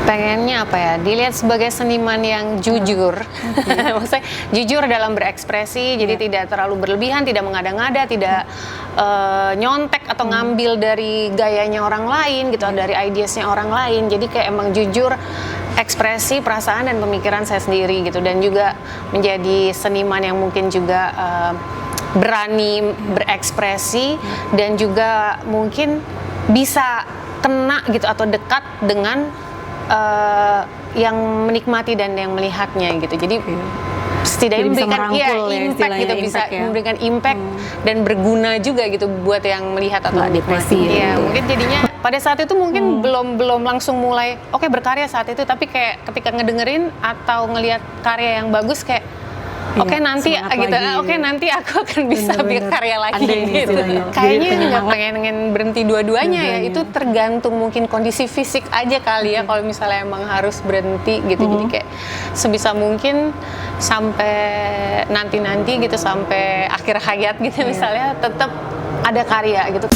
Pengennya apa ya? Dilihat sebagai seniman yang jujur. Maksudnya jujur dalam berekspresi, jadi tidak terlalu berlebihan, tidak mengada-ngada, tidak nyontek atau ngambil dari gayanya orang lain gitu, dari ideasnya orang lain. Jadi kayak emang jujur ekspresi, perasaan dan pemikiran saya sendiri gitu, dan juga menjadi seniman yang mungkin juga berani berekspresi dan juga mungkin bisa kena gitu atau dekat dengan yang menikmati dan yang melihatnya gitu. Jadi setidaknya memberikan impact gitu, bisa memberikan impact dan berguna juga gitu buat yang melihat atau menikmati. Ya, mungkin jadinya pada saat itu mungkin belum langsung mulai berkarya saat itu, tapi kayak ketika ngedengerin atau ngelihat karya yang bagus kayak nanti gitu. Nanti aku akan bisa bikin karya lagi gitu. Kayaknya nggak pengen berhenti dua-duanya ya. Itu tergantung mungkin kondisi fisik aja kali ya. Kalau misalnya emang harus berhenti gitu. Jadi kayak sebisa mungkin sampai nanti gitu, sampai akhir hayat gitu misalnya tetap ada karya gitu.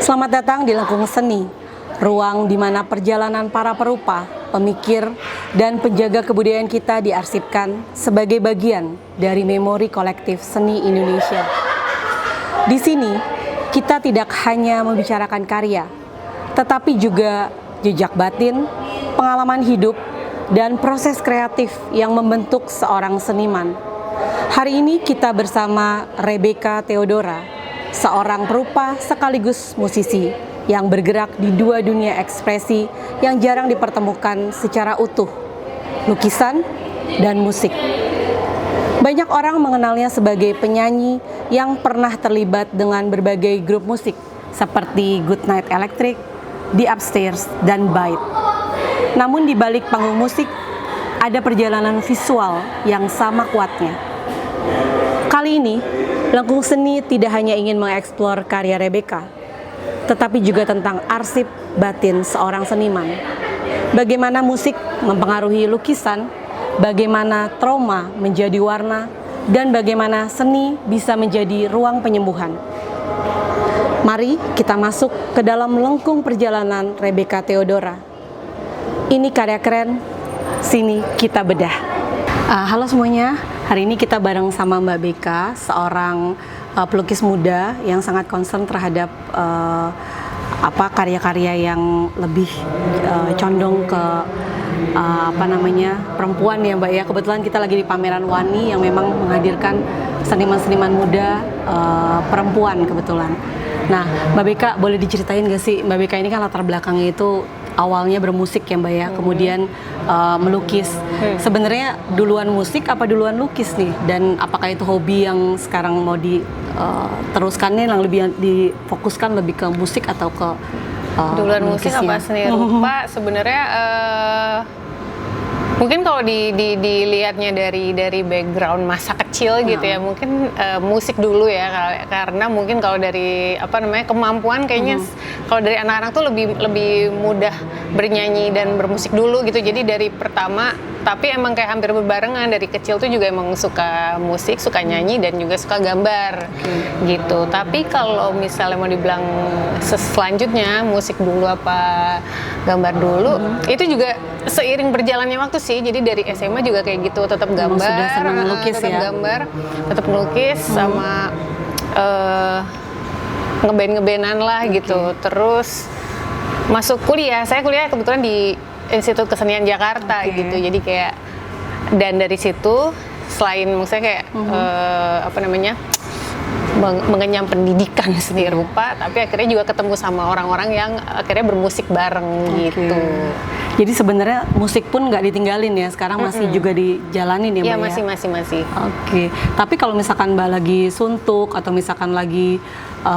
Selamat datang di Lengkung Seni, ruang di mana perjalanan para perupa, pemikir, dan penjaga kebudayaan kita diarsipkan sebagai bagian dari memori kolektif seni Indonesia. Di sini, kita tidak hanya membicarakan karya, tetapi juga jejak batin, pengalaman hidup, dan proses kreatif yang membentuk seorang seniman. Hari ini kita bersama Rebecca Theodora, seorang perupa sekaligus musisi yang bergerak di dua dunia ekspresi yang jarang dipertemukan secara utuh, lukisan dan musik. Banyak orang mengenalnya sebagai penyanyi yang pernah terlibat dengan berbagai grup musik seperti Goodnight Electric, The Upstairs, dan Byte. Namun di balik panggung musik ada perjalanan visual yang sama kuatnya. Kali ini Lengkung Seni tidak hanya ingin mengeksplor karya Rebecca, tetapi juga tentang arsip batin seorang seniman. Bagaimana musik mempengaruhi lukisan, bagaimana trauma menjadi warna, dan bagaimana seni bisa menjadi ruang penyembuhan. Mari kita masuk ke dalam lengkung perjalanan Rebecca Theodora. Ini karya keren, sini kita bedah. Halo semuanya, hari ini kita bareng sama Mbak Becca, seorang pelukis muda yang sangat concern terhadap karya-karya yang lebih condong ke perempuan ya Mbak ya. Kebetulan kita lagi di pameran Wani yang memang menghadirkan seniman-seniman muda perempuan kebetulan. Nah, Mbak Becca boleh diceritain gak sih, Mbak Becca ini kan latar belakangnya itu awalnya bermusik ya Mbak ya, kemudian melukis. Sebenarnya duluan musik apa duluan lukis nih? Dan apakah itu hobi yang sekarang mau diteruskannya yang lebih difokuskan lebih ke musik atau ke duluan musik apa seni rupa? Sebenarnya mungkin kalau dilihatnya dari background masa kecil gitu ya, mungkin musik dulu ya, karena mungkin kalau dari kemampuan kayaknya kalau dari anak-anak tuh lebih mudah bernyanyi dan bermusik dulu gitu. Jadi dari pertama, tapi emang kayak hampir berbarengan dari kecil tuh juga emang suka musik, suka nyanyi dan juga suka gambar gitu. Tapi kalau misalnya mau dibilang selanjutnya musik dulu apa gambar dulu, itu juga seiring berjalannya waktu sih. Jadi dari SMA juga kayak gitu, tetap gambar, gambar, tetap melukis sama ngeband-ngebandan lah gitu. Terus masuk kuliah, saya kuliah kebetulan di Institut Kesenian Jakarta gitu. Jadi kayak, dan dari situ selain maksudnya kayak mengenyam pendidikan seni rupa, tapi akhirnya juga ketemu sama orang-orang yang akhirnya bermusik bareng gitu. Jadi sebenarnya musik pun nggak ditinggalin ya, sekarang masih juga dijalanin ya Mbak ya? Masih. Oke. Tapi kalau misalkan Mbak lagi suntuk atau misalkan lagi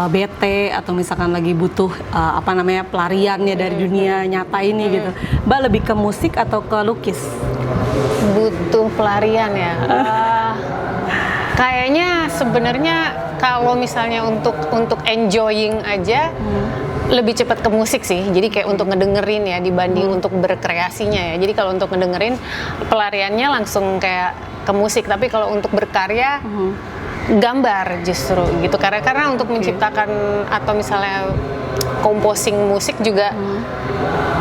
bete atau misalkan lagi butuh pelarian ya dari dunia nyata ini gitu, Mbak lebih ke musik atau ke lukis? Butuh pelarian ya. Kayaknya sebenarnya kalau misalnya untuk enjoying aja, lebih cepat ke musik sih. Jadi kayak untuk ngedengerin ya dibanding untuk berkreasinya ya. Jadi kalau untuk ngedengerin pelariannya langsung kayak ke musik. Tapi kalau untuk berkarya gambar justru gitu. Karena untuk menciptakan atau misalnya composing musik juga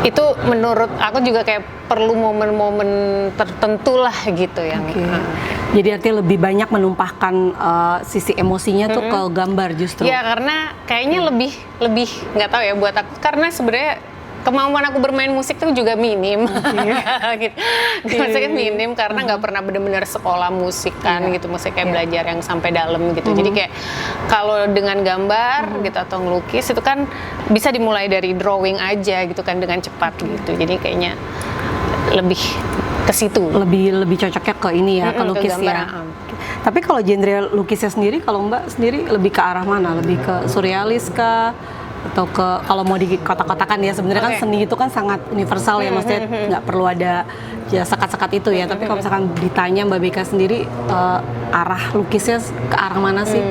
itu menurut aku juga kayak perlu momen-momen tertentu lah gitu yang jadi artinya lebih banyak menumpahkan sisi emosinya tuh ke gambar justru. Ya karena kayaknya lebih nggak tahu ya buat aku, karena sebenarnya kemampuan aku bermain musik tuh juga minim. Gitu. Maksudnya minim karena nggak pernah benar-benar sekolah musik kan gitu, musik kayak belajar yang sampai dalam gitu. Jadi kayak kalau dengan gambar gitu atau ngelukis itu kan bisa dimulai dari drawing aja gitu kan dengan cepat gitu. Jadi kayaknya lebih ke situ. Lebih cocoknya ke ini ya, ke lukis ke ya. Tapi kalau genre lukisnya sendiri, kalau Mbak sendiri lebih ke arah mana? Lebih ke surrealis kah? Atau ke, kalau mau di kotak-kotakan ya sebenarnya kan seni itu kan sangat universal ya, maksudnya nggak perlu ada ya sekat-sekat itu ya. Tapi kalau misalkan ditanya Mbak Beka sendiri arah lukisnya ke arah mana sih?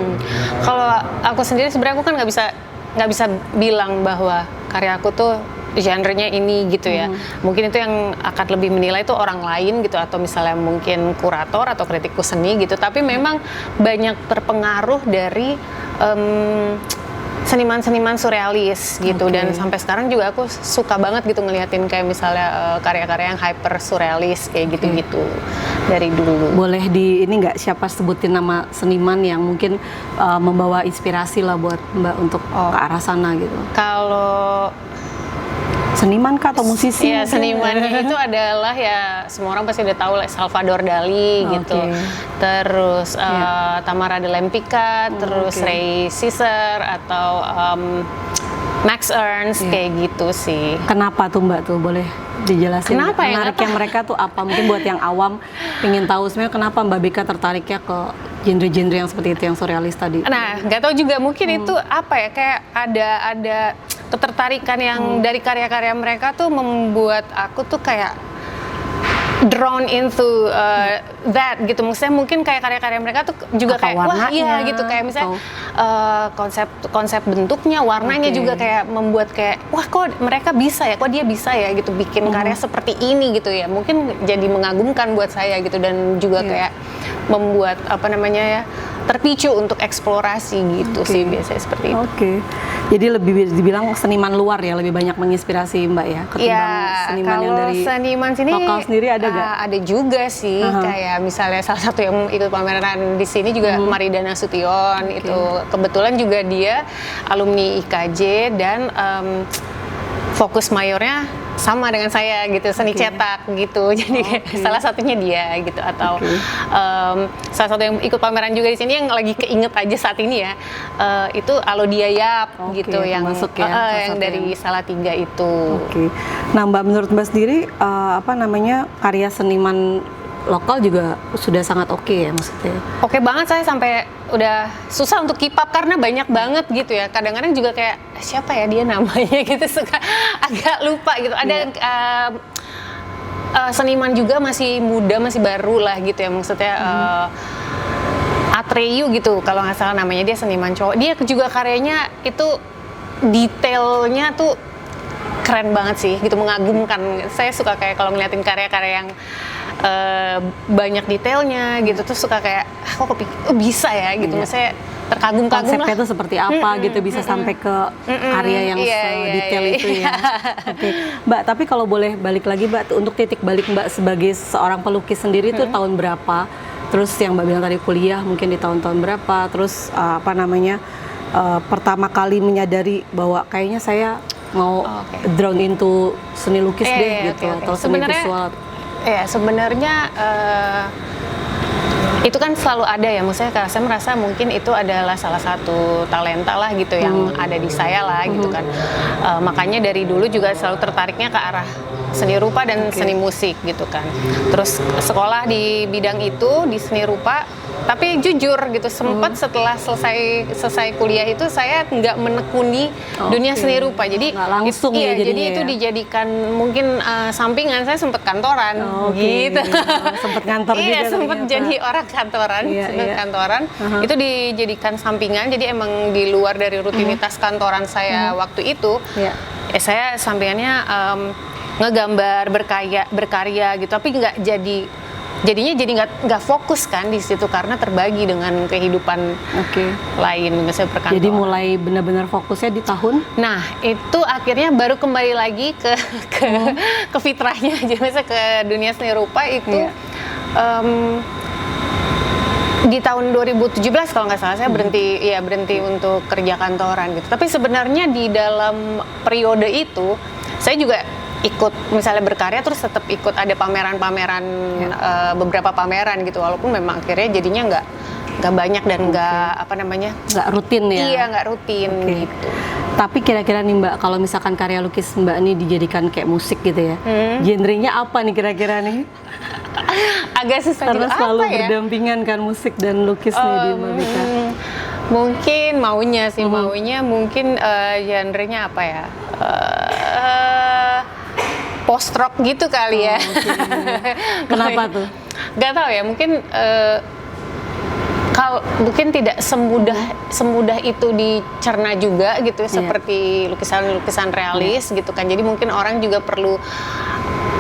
Kalau aku sendiri sebenarnya aku kan nggak bisa bilang bahwa karya aku tuh genre-nya ini gitu ya. Mungkin itu yang akan lebih menilai itu orang lain gitu, atau misalnya mungkin kurator atau kritikus seni gitu. Tapi memang banyak terpengaruh dari seniman-seniman surrealis gitu, dan sampai sekarang juga aku suka banget gitu ngeliatin kayak misalnya karya-karya yang hyper surrealis kayak gitu-gitu dari dulu. Boleh di ini nggak, siapa sebutin nama seniman yang mungkin membawa inspirasi lah buat Mbak untuk ke arah sana gitu? Kalau seniman kah atau musisi? Iya, senimannya itu adalah ya semua orang pasti udah tahu lah, Salvador Dali gitu. Terus Tamara de Lempicka, terus Ray Caesar atau Max Ernst kayak gitu sih. Kenapa tuh Mbak tuh, boleh dijelasin? Kenapa ya? Menariknya mereka tuh apa? Mungkin buat yang awam ingin tahu sebenarnya kenapa Mbak Beka tertariknya ke genre-genre yang seperti itu, yang surrealis tadi. Nah, nggak tahu juga, mungkin itu apa ya, kayak ada ketertarikan yang dari karya-karya mereka tuh membuat aku tuh kayak drawn into that gitu. Maksudnya mungkin kayak karya-karya mereka tuh juga kayak wah iya gitu, kayak misalnya konsep bentuknya, warnanya juga kayak membuat kayak wah kok mereka bisa ya, kok dia bisa ya gitu bikin karya seperti ini gitu ya. Mungkin jadi mengagumkan buat saya gitu, dan juga kayak membuat apa namanya ya, terpicu untuk eksplorasi gitu sih biasanya seperti itu. Jadi lebih dibilang seniman luar ya, lebih banyak menginspirasi Mbak ya ketimbang seniman yang dari seniman sini lokal sendiri ada nggak? Ada juga sih, kayak misalnya salah satu yang ikut pameran di sini juga Marida Nasution. Itu kebetulan juga dia alumni IKJ dan fokus mayornya sama dengan saya gitu, seni cetak gitu. Jadi salah satunya dia gitu, atau salah satu yang ikut pameran juga di sini yang lagi keinget aja saat ini ya, itu Alodia Yap gitu, yang masuk ya, yang dari Salatiga itu. Nah Mbak, menurut Mbak sendiri apa namanya, karya seniman lokal juga sudah sangat ya maksudnya? Oke banget, saya sampai udah susah untuk keep up karena banyak banget gitu ya. Kadang-kadang juga kayak siapa ya dia namanya gitu, suka agak lupa gitu. Ada seniman juga masih muda, masih baru lah gitu ya, maksudnya Atreyu gitu kalau nggak salah namanya, dia seniman cowok. Dia juga karyanya itu detailnya tuh keren banget sih gitu, mengagumkan. Saya suka kayak kalau ngeliatin karya-karya yang banyak detailnya gitu, tuh suka kayak kok bisa ya gitu, maksudnya terkagum-kagum lah. Konsepnya itu seperti apa gitu, bisa sampai ke karya yang sedetail itu ya. Mbak, tapi kalau boleh balik lagi Mbak, untuk titik balik Mbak sebagai seorang pelukis sendiri itu tahun berapa? Terus yang Mbak bilang tadi kuliah mungkin di tahun-tahun berapa? Terus apa namanya, pertama kali menyadari bahwa kayaknya saya mau drawn into seni lukis deh gitu, atau seni visual. Ya sebenarnya itu kan selalu ada ya, maksudnya saya merasa mungkin itu adalah salah satu talenta lah gitu yang ada di saya lah gitu kan. Makanya dari dulu juga selalu tertariknya ke arah seni rupa dan seni musik gitu kan. Terus sekolah di bidang itu, di seni rupa, Tapi jujur gitu, sempat setelah selesai kuliah itu saya nggak menekuni dunia seni rupa. Jadi nggak langsung ya jadinya. Jadi itu dijadikan mungkin sampingan. Saya sempat kantoran gitu. Sempat kantor juga. Iya, sempat jadi orang kantoran, kantoran. Itu dijadikan sampingan. Jadi emang di luar dari rutinitas kantoran saya waktu itu. Saya sampingannya ngegambar, berkarya gitu. Tapi jadinya nggak fokus kan di situ karena terbagi dengan kehidupan lain, misalnya perkantoran. Jadi mulai benar-benar fokusnya di tahun? Nah, itu akhirnya baru kembali lagi ke fitrahnya aja, misalnya ke dunia seni rupa itu di tahun 2017 kalau nggak salah saya berhenti untuk kerja kantoran gitu. Tapi sebenarnya di dalam periode itu saya juga ikut misalnya berkarya terus tetap ikut ada pameran-pameran beberapa pameran gitu, walaupun memang akhirnya jadinya nggak banyak dan nggak rutin ya. Iya, nggak rutin gitu. Tapi kira-kira nih Mbak, kalau misalkan karya lukis Mbak ini dijadikan kayak musik gitu ya, genrenya apa nih kira-kira nih? Agak susah karena selalu berdampingan kan musik dan lukis nih di Mbak Beka. Mungkin maunya mungkin genrenya apa ya? Post rock gitu kali ya. Kenapa tuh? Gak tahu ya, mungkin mungkin tidak semudah itu dicerna juga gitu, seperti lukisan realis gitu kan. Jadi mungkin orang juga perlu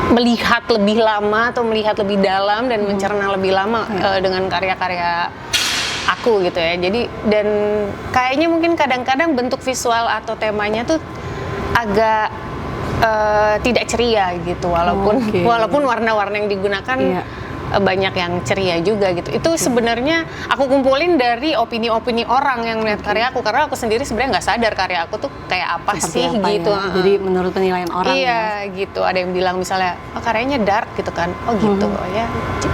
melihat lebih lama atau melihat lebih dalam dan mencerna lebih lama dengan karya-karya aku gitu ya. Jadi dan kayaknya mungkin kadang-kadang bentuk visual atau temanya tuh agak tidak ceria gitu, walaupun warna-warna yang digunakan banyak yang ceria juga gitu. Itu sebenarnya aku kumpulin dari opini-opini orang yang melihat karya aku, karena aku sendiri sebenarnya nggak sadar karya aku tuh kayak apa seperti sih apa gitu. Ya? Jadi menurut penilaian orang gitu. Ada yang bilang misalnya karyanya dark gitu kan, gitu.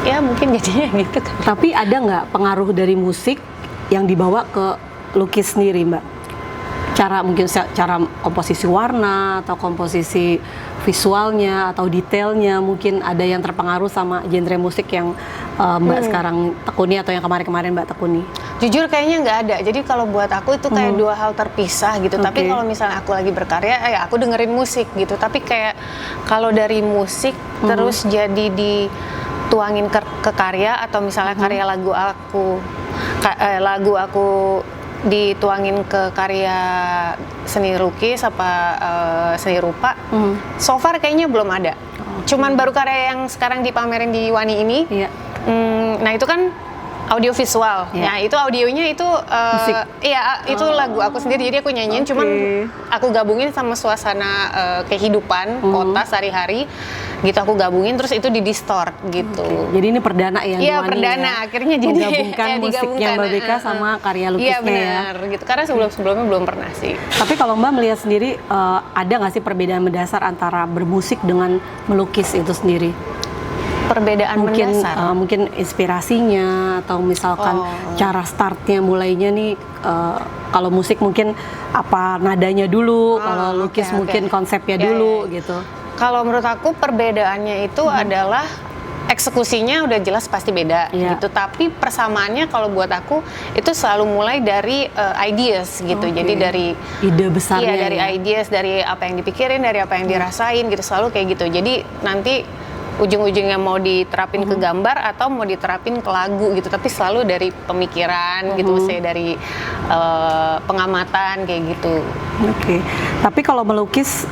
Ya mungkin jadinya gitu kan. Tapi ada nggak pengaruh dari musik yang dibawa ke lukis sendiri Mbak? Cara komposisi warna atau komposisi visualnya atau detailnya mungkin ada yang terpengaruh sama genre musik yang Mbak sekarang tekuni atau yang kemarin-kemarin Mbak tekuni? Jujur kayaknya nggak ada. Jadi kalau buat aku itu kayak dua hal terpisah gitu. Tapi kalau misalnya aku lagi berkarya, aku dengerin musik gitu. Tapi kayak kalau dari musik terus jadi dituangin ke karya, atau misalnya karya lagu aku dituangin ke karya seni lukis seni rupa, so far kayaknya belum ada. Cuman baru karya yang sekarang dipamerin di Wani ini. Nah itu kan audiovisual. Nah itu audionya itu musik. Itu lagu aku sendiri, jadi aku nyanyiin, cuman aku gabungin sama suasana kehidupan kota sehari-hari gitu, aku gabungin terus itu didistort gitu. Jadi ini perdana ya? Iya, perdana akhirnya jadi menggabungkan musiknya Mbak Beka sama karya lukisnya. Iya benar gitu, karena sebelumnya belum pernah sih. Tapi kalau Mbak melihat sendiri, ada nggak sih perbedaan mendasar antara bermusik dengan melukis itu sendiri? Perbedaan mendasar? Mungkin inspirasinya atau misalkan cara startnya mulainya nih, kalau musik mungkin apa nadanya dulu, kalau lukis mungkin konsepnya dulu gitu. Kalau menurut aku perbedaannya itu adalah eksekusinya udah jelas pasti beda gitu, tapi persamaannya kalau buat aku itu selalu mulai dari ideas gitu. Jadi dari ide besarnya. Iya, dari ideas, dari apa yang dipikirin, dari apa yang dirasain gitu, selalu kayak gitu. Jadi nanti ujung-ujungnya mau diterapin ke gambar atau mau diterapin ke lagu gitu, tapi selalu dari pemikiran gitu, misalnya dari pengamatan kayak gitu. Tapi kalau melukis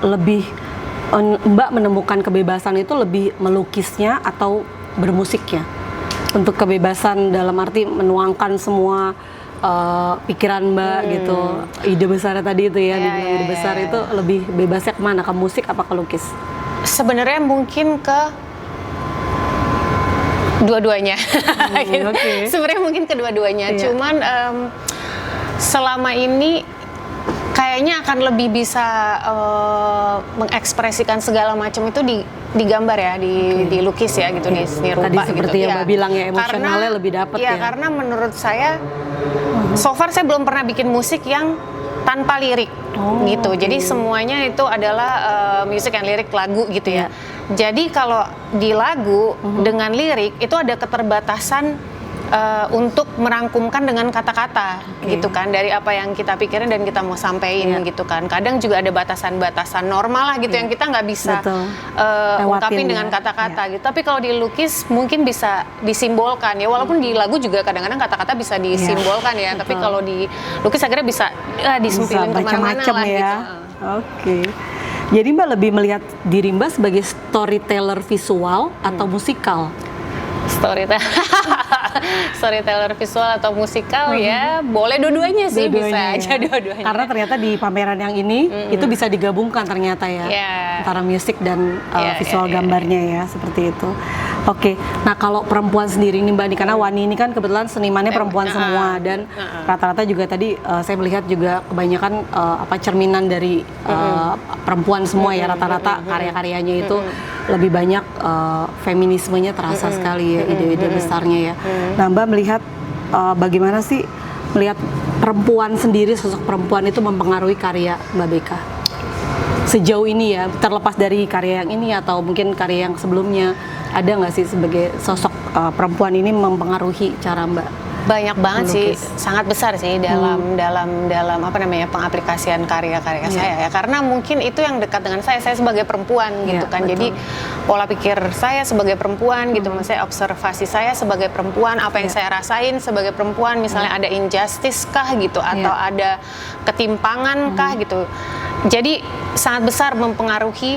lebih Mbak menemukan kebebasan itu lebih melukisnya atau bermusiknya? Untuk kebebasan dalam arti menuangkan semua pikiran Mbak gitu, ide besarnya tadi itu ya, ide besar itu lebih bebasnya kemana? Ke musik apa ke lukis? Sebenarnya mungkin ke dua-duanya. Sebenarnya mungkin kedua-duanya. Cuman selama ini kayaknya akan lebih bisa mengekspresikan segala macam itu di gambar ya, di lukis ya gitu, di seni rupa. Tadi seperti gitu. yang Mbak bilang ya, emosionalnya lebih dapat ya. Karena menurut saya, so far saya belum pernah bikin musik yang tanpa lirik gitu. Jadi semuanya itu adalah musik and lirik, lagu gitu ya. Jadi kalau di lagu dengan lirik itu ada keterbatasan untuk merangkumkan dengan kata-kata gitu kan, dari apa yang kita pikirin dan kita mau sampaikan gitu kan. Kadang juga ada batasan-batasan normal lah gitu yang kita nggak bisa ungkapin dengan kata-kata gitu. Tapi kalau dilukis mungkin bisa disimbolkan ya, walaupun di lagu juga kadang-kadang kata-kata bisa disimbolkan ya. Tapi kalau dilukis akhirnya bisa disempilin kemana-mana lah ya. gitu. Oke. Jadi Mbak lebih melihat diri Mbak sebagai storyteller visual atau musikal? Storyteller visual atau musikal ya, boleh dua-duanya sih, bisa aja dua-duanya. Karena ternyata di pameran yang ini itu bisa digabungkan ternyata ya, antara musik dan visual gambarnya ya, seperti itu. Oke, nah kalau perempuan sendiri nih Mbak, karena Wani ini kan kebetulan senimannya perempuan semua dan rata-rata juga tadi saya melihat juga kebanyakan cerminan dari perempuan semua ya, rata-rata karya-karyanya itu lebih banyak feminismenya terasa sekali ya, ide-ide besarnya ya. Nah Mbak melihat bagaimana sih melihat perempuan sendiri, sosok perempuan itu mempengaruhi karya Mbak Beka sejauh ini ya, terlepas dari karya yang ini atau mungkin karya yang sebelumnya, ada nggak sih sebagai sosok perempuan ini mempengaruhi cara Mbak? Banyak banget sih, sangat besar sih dalam apa namanya, pengaplikasian karya-karya saya ya, karena mungkin itu yang dekat dengan saya sebagai perempuan gitu kan. Betul. Jadi pola pikir saya sebagai perempuan gitu, maksudnya observasi saya sebagai perempuan, apa yang saya rasain sebagai perempuan, misalnya ada injustice kah gitu, atau ada ketimpangan kah gitu. Jadi sangat besar mempengaruhi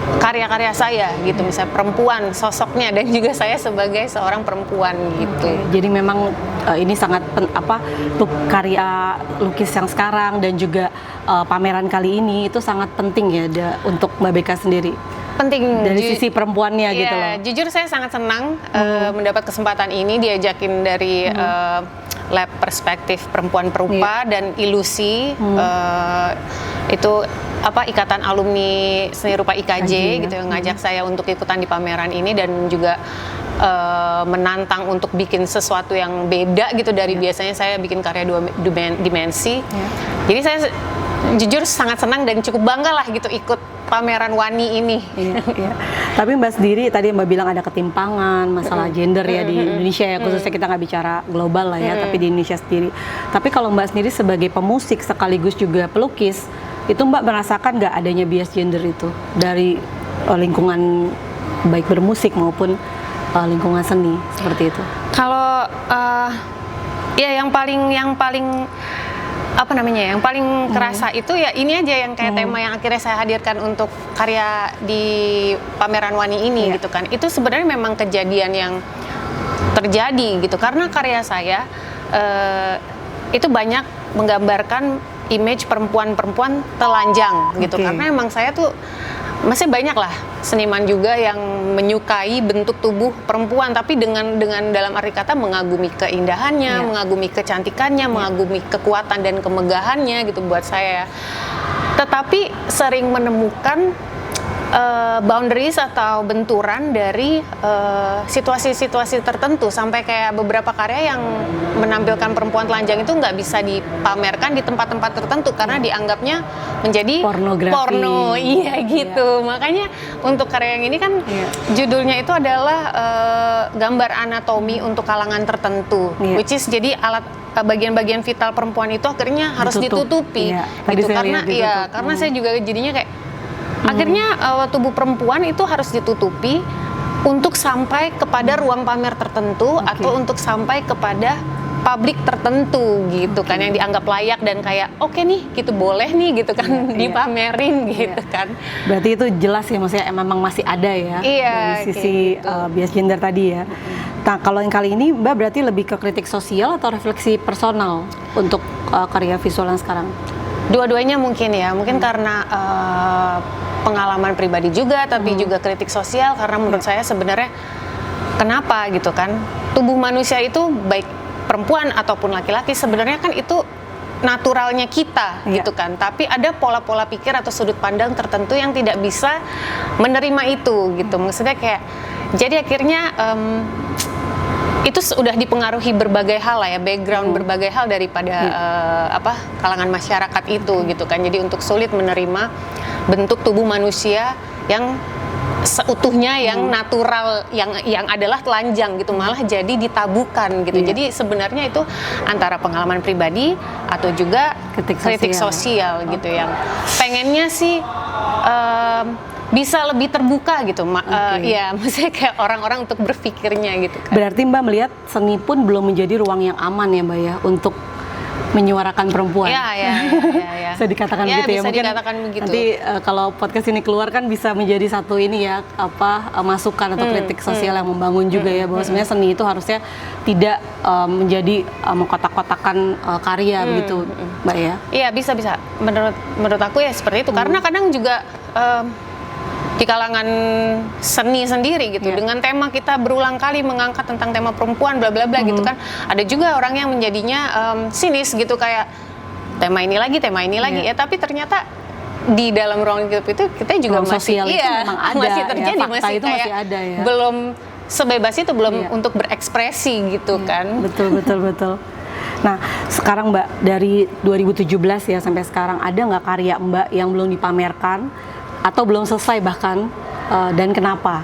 karya-karya saya gitu, misalnya perempuan sosoknya dan juga saya sebagai seorang perempuan gitu. Jadi memang ini sangat untuk karya lukis yang sekarang dan juga pameran kali ini itu sangat penting ya untuk Mbak Beka sendiri. Penting dari sisi perempuannya gitu loh. Jujur saya sangat senang mendapat kesempatan ini, diajakin dari lab perspektif perempuan perupa dan ilusi, itu ikatan alumni seni rupa IKJ gitu yang ngajak saya untuk ikutan di pameran ini dan juga menantang untuk bikin sesuatu yang beda gitu dari biasanya saya bikin karya dua dimensi. Jadi saya jujur sangat senang dan cukup bangga lah gitu ikut pameran Wani ini. Tapi Mbak sendiri tadi Mbak bilang ada ketimpangan masalah gender ya di Indonesia ya, khususnya kita nggak bicara global lah ya, tapi di Indonesia sendiri. Tapi kalau Mbak sendiri sebagai pemusik sekaligus juga pelukis, itu Mbak merasakan nggak adanya bias gender itu dari lingkungan baik bermusik maupun lingkungan seni seperti itu? Kalau yang paling yang paling kerasa itu ya ini aja yang kayak tema yang akhirnya saya hadirkan untuk karya di pameran Wani ini gitu kan. Itu sebenarnya memang kejadian yang terjadi gitu, karena karya saya itu banyak menggambarkan image perempuan-perempuan telanjang gitu, karena emang saya tuh masih banyak lah seniman juga yang menyukai bentuk tubuh perempuan, tapi dengan dalam arti kata mengagumi keindahannya, mengagumi kecantikannya, mengagumi kekuatan dan kemegahannya gitu buat saya. Tetapi sering menemukan boundaries atau benturan dari situasi-situasi tertentu, sampai kayak beberapa karya yang menampilkan perempuan telanjang itu nggak bisa dipamerkan di tempat-tempat tertentu karena dianggapnya menjadi porno, gitu. Makanya untuk karya yang ini kan judulnya itu adalah gambar anatomi untuk kalangan tertentu, which is jadi alat bagian-bagian vital perempuan itu akhirnya harus ditutupi gitu, karena saya juga jadinya kayak akhirnya tubuh perempuan itu harus ditutupi untuk sampai kepada ruang pamer tertentu atau untuk sampai kepada publik tertentu gitu kan, yang dianggap layak dan kayak oke nih gitu, boleh nih gitu kan dipamerin gitu kan. Berarti itu jelas ya, maksudnya memang masih ada ya dari sisi bias gender tadi ya. Nah kalau yang kali ini Mbak berarti lebih ke kritik sosial atau refleksi personal untuk karya visual yang sekarang? Dua-duanya mungkin ya, mungkin karena pengalaman pribadi juga, tapi juga kritik sosial, karena menurut saya sebenarnya kenapa gitu kan, tubuh manusia itu baik perempuan ataupun laki-laki sebenarnya kan itu naturalnya kita gitu kan, tapi ada pola-pola pikir atau sudut pandang tertentu yang tidak bisa menerima itu gitu, maksudnya kayak jadi akhirnya itu sudah dipengaruhi berbagai hal lah ya, background berbagai hal daripada kalangan masyarakat itu gitu kan. Jadi untuk sulit menerima bentuk tubuh manusia yang seutuhnya yang natural, yang adalah telanjang gitu, malah jadi ditabukan gitu. Jadi sebenarnya itu antara pengalaman pribadi atau juga kritik sosial gitu, yang pengennya sih bisa lebih terbuka gitu, ya maksudnya kayak orang-orang untuk berpikirnya gitu kan. Berarti Mbak melihat seni pun belum menjadi ruang yang aman ya Mbak ya untuk menyuarakan perempuan. Ya. Bisa dikatakan begitu ya. Bisa mungkin dikatakan begitu. Nanti kalau podcast ini keluar kan bisa menjadi satu ini ya, masukan atau kritik sosial yang membangun juga ya, bahwa sebenarnya seni itu harusnya tidak menjadi mengkotak-kotakan karya begitu, Mbak ya. Iya, bisa. Menurut aku ya seperti itu. Karena kadang juga di kalangan seni sendiri gitu, dengan tema kita berulang kali mengangkat tentang tema perempuan bla bla bla gitu kan, ada juga orang yang menjadinya sinis gitu, kayak tema ini lagi ya, tapi ternyata di dalam ruang hidup itu kita juga masih masih terjadi, ya, masih itu kayak masih ada, ya. Belum sebebas itu, belum untuk berekspresi gitu kan. Betul. Nah, sekarang Mbak, dari 2017 ya sampai sekarang, ada nggak karya Mbak yang belum dipamerkan atau belum selesai bahkan, dan kenapa?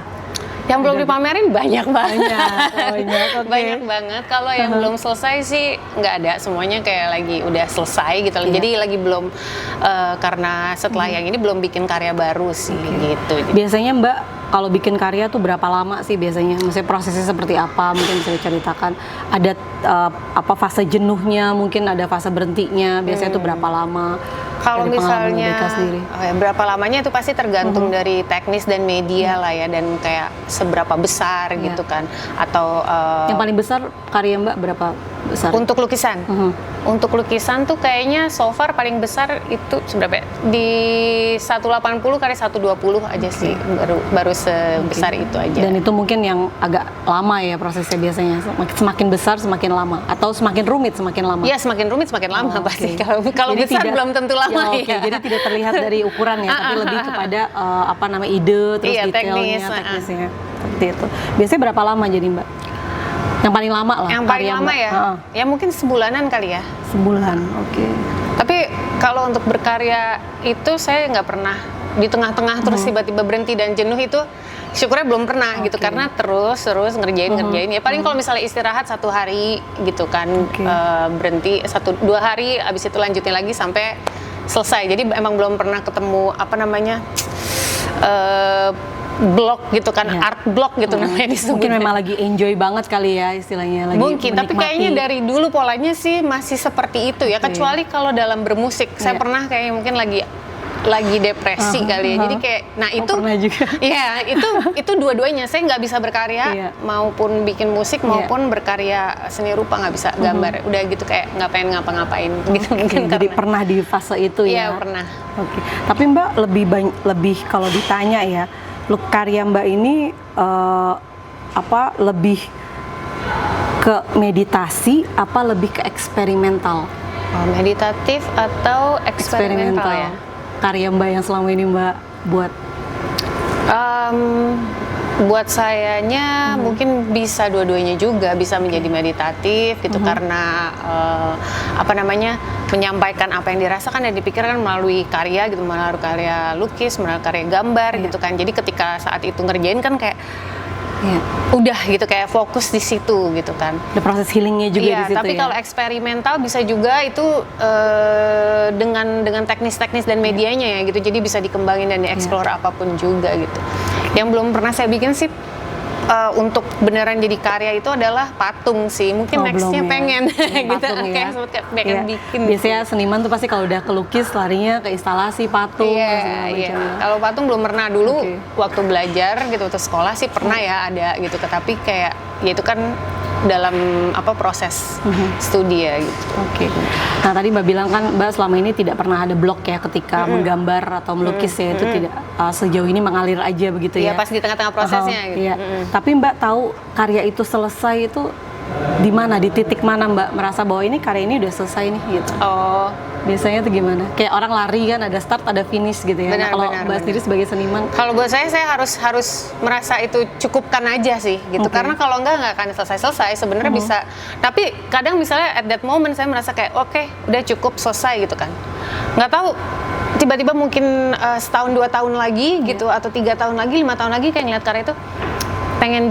Yang belum dipamerin banyak banget. Okay. Banyak banget. Kalau yang belum selesai sih nggak ada, semuanya kayak lagi udah selesai gitu. Jadi lagi belum, karena setelah yang ini belum bikin karya baru sih gitu. Biasanya Mbak kalau bikin karya tuh berapa lama sih biasanya? Maksudnya prosesnya seperti apa? Mungkin bisa diceritakan. Ada fase jenuhnya, mungkin ada fase berhentinya. Biasanya tuh berapa lama? Kalau misalnya berapa lamanya itu pasti tergantung dari teknis dan media lah ya, dan kayak seberapa besar gitu kan, atau yang paling besar karya Mbak berapa besar? Untuk lukisan, untuk lukisan tuh kayaknya so far paling besar itu seberapa ya? Di 180 kali 120 aja sih, baru sebesar itu aja. Dan itu mungkin yang agak lama ya prosesnya biasanya, semakin besar semakin lama, atau semakin rumit semakin lama? Iya, semakin rumit semakin lama pasti. Kalau besar belum tentu lama. Jadi tidak terlihat dari ukuran ya, tapi lebih kepada ide, terus detailnya, teknisnya, seperti itu. Biasanya berapa lama jadi Mbak? Yang paling lama lah. Yang paling lama ya? Ya mungkin sebulanan kali ya. Sebulan, oke. Tapi kalau untuk berkarya itu saya nggak pernah di tengah-tengah terus tiba-tiba berhenti dan jenuh, itu syukurnya belum pernah gitu, karena terus ngerjain ya. Paling kalau misalnya istirahat 1 hari gitu kan, berhenti 1-2 hari, abis itu lanjutin lagi sampai selesai. Jadi emang belum pernah ketemu blok gitu kan, art block gitu namanya disebutnya. Mungkin memang lagi enjoy banget kali ya istilahnya, lagi mungkin menikmati. Tapi kayaknya dari dulu polanya sih masih seperti itu ya, kecuali kalau dalam bermusik. Saya pernah kayaknya mungkin lagi depresi kali ya. Jadi kayak itu pernah juga. Iya, itu dua-duanya saya nggak bisa berkarya, maupun bikin musik maupun berkarya seni rupa, nggak bisa gambar. Udah gitu kayak nggak pengen ngapa-ngapain gitu mungkin. Jadi pernah di fase itu ya. Iya, pernah. Tapi Mbak lebih kalau ditanya ya, karya Mbak ini lebih ke meditasi apa lebih ke eksperimental? Meditatif atau eksperimental ya? Karya Mbak yang selama ini Mbak buat? Buat sayanya mungkin bisa dua-duanya juga, bisa menjadi meditatif gitu, karena menyampaikan apa yang dirasakan dan dipikirkan melalui karya gitu, melalui karya lukis, melalui karya gambar gitu kan. Jadi ketika saat itu ngerjain kan kayak udah gitu, kayak fokus di situ gitu kan. Ada proses healingnya juga di situ. Tapi kalau eksperimental bisa juga itu dengan teknis-teknis dan medianya ya gitu. Jadi bisa dikembangin dan dieksplor apapun juga gitu. Yang belum pernah saya bikin sih untuk beneran jadi karya itu adalah patung sih. Mungkin nextnya pengen gitu, kayak pengen bikin. Biasanya seniman tuh pasti kalau udah kelukis larinya ke instalasi patung. Kalau patung belum pernah. Dulu waktu belajar gitu, waktu sekolah sih pernah ya ada gitu. Tapi kayak ya itu kan dalam proses studi ya gitu. Nah tadi Mbak bilang kan Mbak selama ini tidak pernah ada blok ya ketika menggambar atau melukis ya, itu tidak sejauh ini mengalir aja begitu ya. Iya, pas di tengah-tengah prosesnya gitu. Tapi Mbak tahu karya itu selesai itu di mana, di titik mana Mbak merasa bahwa ini karya ini udah selesai nih gitu? Biasanya tuh gimana? Kayak orang lari kan ada start ada finish gitu ya. Kalau Mbak sendiri sebagai seniman? Kalau buat saya harus merasa itu cukupkan aja sih gitu. Karena kalau nggak akan selesai sebenarnya bisa. Tapi kadang misalnya at that moment saya merasa kayak oke, udah cukup selesai gitu kan. Nggak tahu tiba-tiba mungkin setahun 2 tahun lagi gitu, atau 3 tahun lagi, 5 tahun lagi kayak ngeliat karya itu pengen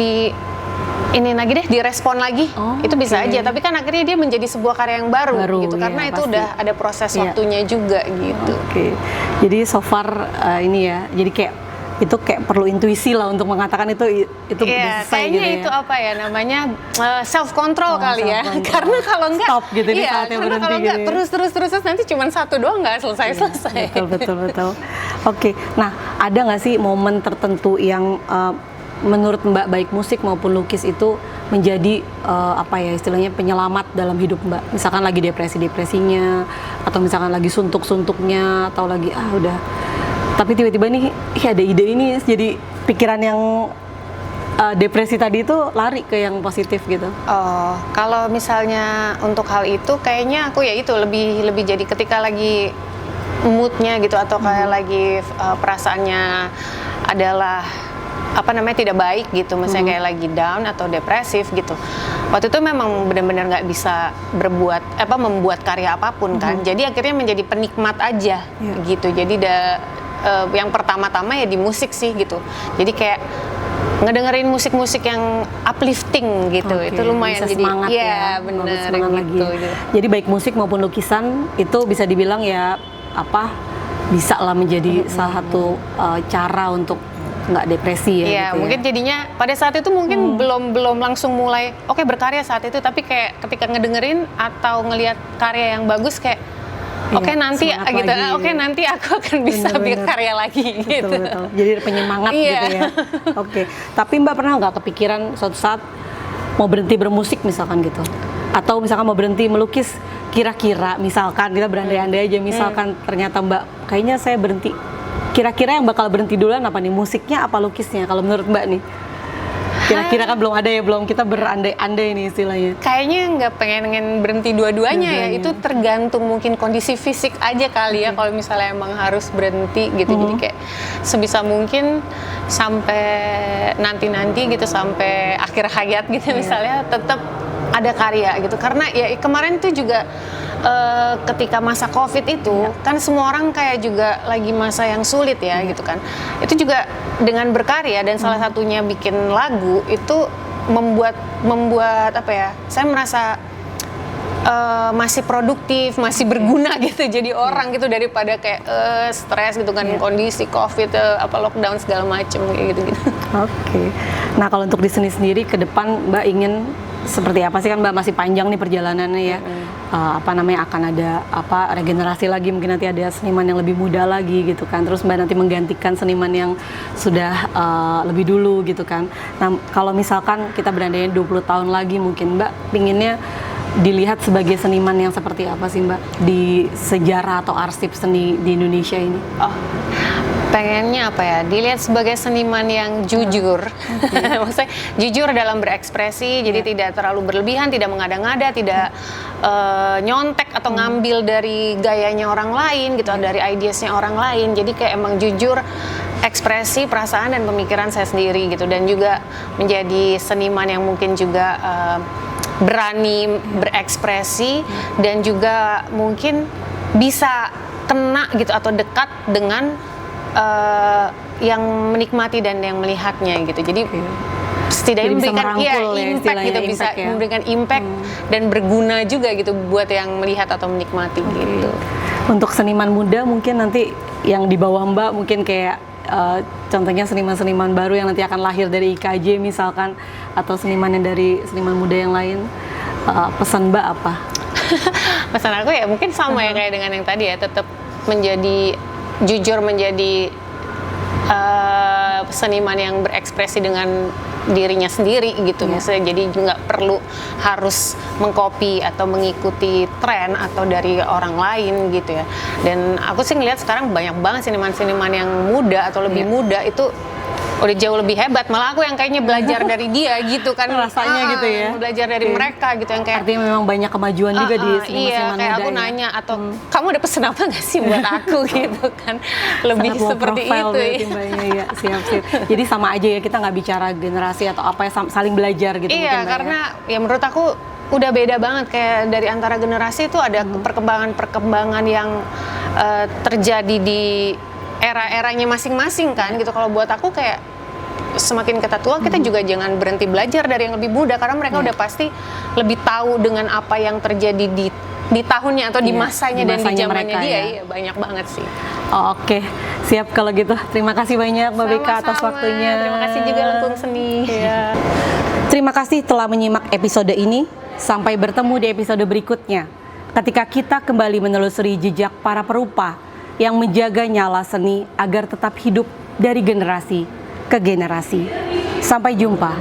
ini lagi deh, direspon lagi. Itu bisa aja, tapi kan akhirnya dia menjadi sebuah karya yang baru gitu, karena itu pasti udah ada proses waktunya juga gitu. Jadi so far ini ya, jadi kayak itu kayak perlu intuisi lah untuk mengatakan itu udah selesai kayaknya gitu itu apa ya namanya, self control kali ya. Karena kalau enggak stop gitu nih saatnya karena berhenti kalau enggak gitu. terus nanti cuma satu doang nggak selesai. Betul. Oke. Nah, ada nggak sih momen tertentu yang menurut Mbak, baik musik maupun lukis itu menjadi apa ya istilahnya penyelamat dalam hidup Mbak? Misalkan lagi depresinya, atau misalkan lagi suntuk-suntuknya, atau lagi udah, tapi tiba-tiba nih ada ide ini, jadi pikiran yang depresi tadi itu lari ke yang positif gitu. Kalau misalnya untuk hal itu kayaknya aku ya itu lebih jadi ketika lagi moodnya gitu, atau kayak lagi perasaannya adalah apa namanya tidak baik gitu, misalnya kayak lagi down atau depresif gitu. Waktu itu memang benar-benar nggak bisa membuat karya apapun kan. Jadi akhirnya menjadi penikmat aja gitu. Jadi yang pertama-tama ya di musik sih gitu. Jadi kayak ngedengerin musik-musik yang uplifting gitu. Itu lumayan bisa jadi semangat bener gitu. Jadi baik musik maupun lukisan itu bisa dibilang ya bisa lah menjadi salah satu cara untuk nggak depresi ya. Iya, gitu mungkin jadinya pada saat itu mungkin belum langsung mulai berkarya saat itu, tapi kayak ketika ngedengerin atau ngelihat karya yang bagus kayak nanti gitu. Nanti aku akan bisa berkarya lagi gitu. Betul. Jadi penyemangat gitu ya. Tapi Mbak pernah nggak kepikiran suatu saat mau berhenti bermusik misalkan gitu? Atau misalkan mau berhenti melukis, kira-kira misalkan kita berandai-andai aja, misalkan ternyata Mbak kayaknya saya berhenti, kira-kira yang bakal berhenti duluan apa nih, musiknya apa lukisnya kalau menurut Mbak nih? Kira-kira kan belum kita berandai-andai nih istilahnya. Kayaknya nggak pengen berhenti dua-duanya ya, itu tergantung mungkin kondisi fisik aja kali ya. Kalau misalnya emang harus berhenti gitu, jadi kayak sebisa mungkin sampai nanti gitu, sampai akhir hayat gitu misalnya tetap ada karya gitu. Karena ya kemarin tuh juga ketika masa COVID itu kan semua orang kayak juga lagi masa yang sulit ya gitu kan. Itu juga dengan berkarya dan salah satunya bikin lagu itu membuat apa ya? Saya merasa masih produktif, masih berguna gitu jadi orang gitu, daripada kayak stres gitu kan, kondisi COVID, lockdown segala macem kayak gitu. Nah, kalau untuk di seni sendiri ke depan Mbak ingin seperti apa sih, kan Mbak masih panjang nih perjalanannya ya. Akan ada regenerasi lagi, mungkin nanti ada seniman yang lebih muda lagi gitu kan. Terus Mbak nanti menggantikan seniman yang sudah lebih dulu gitu kan. Nah, kalau misalkan kita berandainya 20 tahun lagi mungkin Mbak pinginnya dilihat sebagai seniman yang seperti apa sih Mbak di sejarah atau arsip seni di Indonesia ini? Pengennya apa ya, dilihat sebagai seniman yang jujur. Maksudnya jujur dalam berekspresi, jadi tidak terlalu berlebihan, tidak mengada-ngada, tidak nyontek atau ngambil dari gayanya orang lain gitu, dari ideasnya orang lain. Jadi kayak emang jujur ekspresi, perasaan dan pemikiran saya sendiri gitu, dan juga menjadi seniman yang mungkin juga berani berekspresi dan juga mungkin bisa kena gitu atau dekat dengan yang menikmati dan yang melihatnya gitu. Jadi setidaknya memberikan impact gitu, bisa memberikan impact dan berguna juga gitu buat yang melihat atau menikmati gitu. Untuk seniman muda mungkin nanti yang di bawah Mbak mungkin kayak contohnya seniman-seniman baru yang nanti akan lahir dari IKJ misalkan, atau seniman yang dari seniman muda yang lain, pesan Mbak apa? Pesan aku ya mungkin sama ya kayak dengan yang tadi ya, tetap menjadi jujur, menjadi seniman yang berekspresi dengan dirinya sendiri gitu. Misalnya jadi nggak perlu harus mengcopy atau mengikuti tren atau dari orang lain gitu ya. Dan aku sih ngelihat sekarang banyak banget seniman-seniman yang muda atau lebih muda itu udah jauh lebih hebat, malah aku yang kayaknya belajar dari dia gitu kan, rasanya gitu ya, belajar dari mereka gitu, yang kayak artinya memang banyak kemajuan juga di seniman-seniman kayak muda aku nanya atau kamu ada pesan apa nggak sih buat aku gitu kan, lebih seperti itu ya. Siap. Jadi sama aja ya, kita nggak bicara generasi atau apa ya, saling belajar gitu. Iya, karena ya menurut aku udah beda banget, kayak dari antara generasi itu ada perkembangan-perkembangan yang terjadi di era-eranya masing-masing kan gitu. Kalau buat aku kayak semakin kita tua kita juga jangan berhenti belajar dari yang lebih muda, karena mereka udah pasti lebih tahu dengan apa yang terjadi di tahunnya atau di masanya dan di zamannya dia. Iya, banyak banget sih. Oh, oke, siap kalau gitu. Terima kasih banyak Mbak Beka atas waktunya. Terima kasih juga Lengkung Seni. Ya. Terima kasih telah menyimak episode ini. Sampai bertemu di episode berikutnya, ketika kita kembali menelusuri jejak para perupa yang menjaga nyala seni agar tetap hidup dari generasi ke generasi. Sampai jumpa.